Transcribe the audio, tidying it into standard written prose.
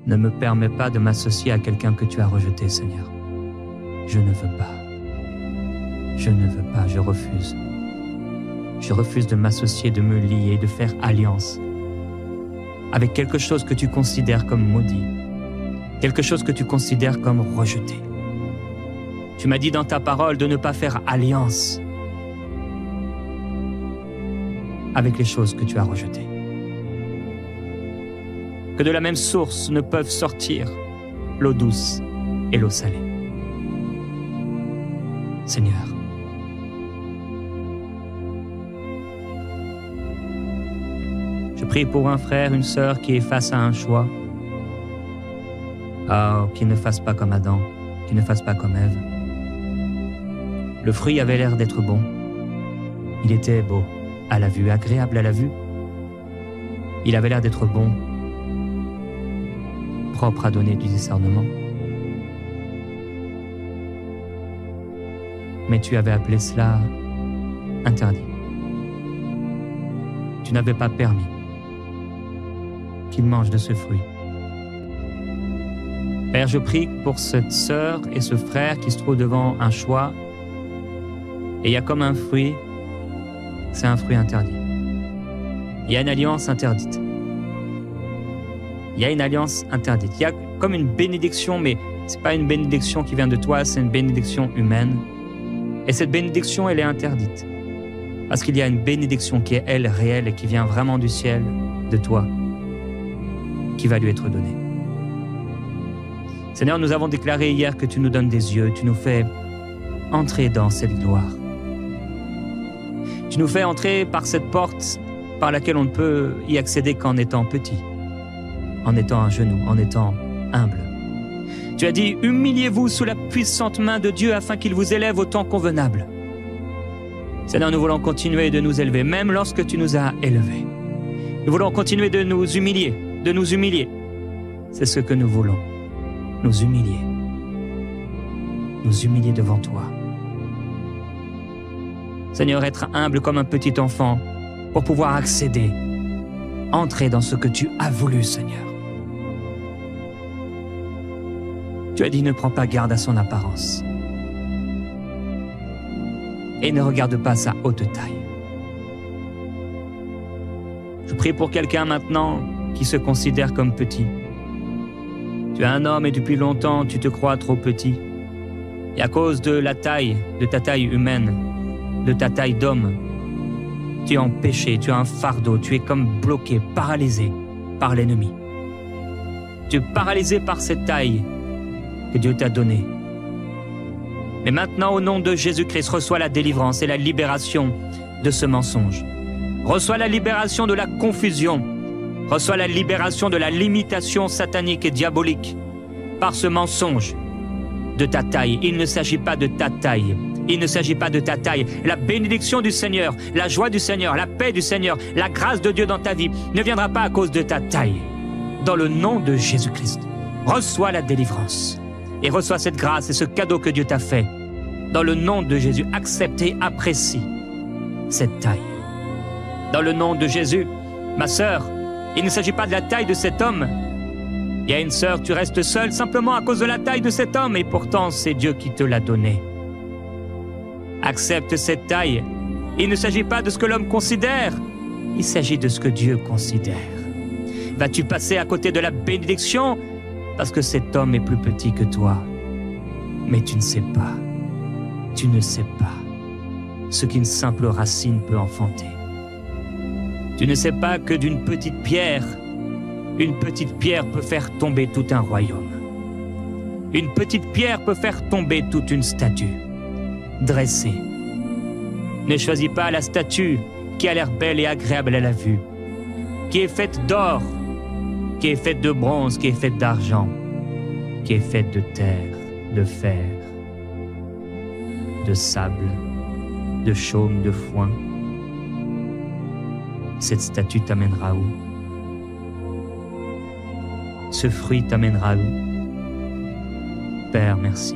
Ne me permets pas de m'associer à quelqu'un que tu as rejeté, Seigneur. Je ne veux pas. Je ne veux pas, je refuse. Je refuse de m'associer, de me lier, de faire alliance avec quelque chose que tu considères comme maudit, quelque chose que tu considères comme rejeté. Tu m'as dit dans ta parole de ne pas faire alliance avec les choses que tu as rejetées. Que de la même source ne peuvent sortir l'eau douce et l'eau salée. Seigneur, je prie pour un frère, une sœur qui est face à un choix. Oh, qu'il ne fasse pas comme Adam, qu'il ne fasse pas comme Ève. Le fruit avait l'air d'être bon. Il était beau à la vue, agréable à la vue. Il avait l'air d'être bon, propre à donner du discernement. Mais tu avais appelé cela interdit. Tu n'avais pas permis qu'il mange de ce fruit. Père, je prie pour cette sœur et ce frère qui se trouvent devant un choix. Et il y a comme un fruit, c'est un fruit interdit. Il y a une alliance interdite. Il y a une alliance interdite. Il y a comme une bénédiction, mais ce n'est pas une bénédiction qui vient de toi, c'est une bénédiction humaine. Et cette bénédiction, elle est interdite. Parce qu'il y a une bénédiction qui est, elle, réelle et qui vient vraiment du ciel, de toi, qui va lui être donnée. Seigneur, nous avons déclaré hier que tu nous donnes des yeux, tu nous fais entrer dans cette gloire. Tu nous fais entrer par cette porte par laquelle on ne peut y accéder qu'en étant petit, en étant à genoux, en étant humble. Tu as dit, humiliez-vous sous la puissante main de Dieu afin qu'il vous élève au temps convenable. Seigneur, nous voulons continuer de nous élever, même lorsque tu nous as élevés. Nous voulons continuer de nous humilier, de nous humilier. C'est ce que nous voulons, nous humilier devant toi. Seigneur, être humble comme un petit enfant pour pouvoir accéder, entrer dans ce que tu as voulu, Seigneur. Tu as dit, ne prends pas garde à son apparence et ne regarde pas sa haute taille. Je prie pour quelqu'un maintenant qui se considère comme petit. Tu es un homme et depuis longtemps tu te crois trop petit. Et à cause de la taille, de ta taille humaine, de ta taille d'homme, tu es en péché, tu as un fardeau, tu es comme bloqué, paralysé par l'ennemi. Tu es paralysé par cette taille que Dieu t'a donnée. Mais maintenant, au nom de Jésus-Christ, reçois la délivrance et la libération de ce mensonge. Reçois la libération de la confusion. Reçois la libération de la limitation satanique et diabolique par ce mensonge de ta taille. Il ne s'agit pas de ta taille. Il ne s'agit pas de ta taille. La bénédiction du Seigneur, la joie du Seigneur, la paix du Seigneur, la grâce de Dieu dans ta vie ne viendra pas à cause de ta taille. Dans le nom de Jésus-Christ, reçois la délivrance et reçois cette grâce et ce cadeau que Dieu t'a fait. Dans le nom de Jésus, accepte et apprécie cette taille. Dans le nom de Jésus, ma sœur, il ne s'agit pas de la taille de cet homme. Il y a une sœur, tu restes seule simplement à cause de la taille de cet homme et pourtant c'est Dieu qui te l'a donné. Accepte cette taille. Il ne s'agit pas de ce que l'homme considère, il s'agit de ce que Dieu considère. Vas-tu passer à côté de la bénédiction parce que cet homme est plus petit que toi? Mais tu ne sais pas ce qu'une simple racine peut enfanter. Tu ne sais pas que d'une petite pierre, une petite pierre peut faire tomber tout un royaume. Une petite pierre peut faire tomber toute une statue dressée. Ne choisis pas la statue qui a l'air belle et agréable à la vue, qui est faite d'or, qui est faite de bronze, qui est faite d'argent, qui est faite de terre, de fer, de sable, de chaume, de foin. Cette statue t'amènera où? Ce fruit t'amènera où? Père, merci.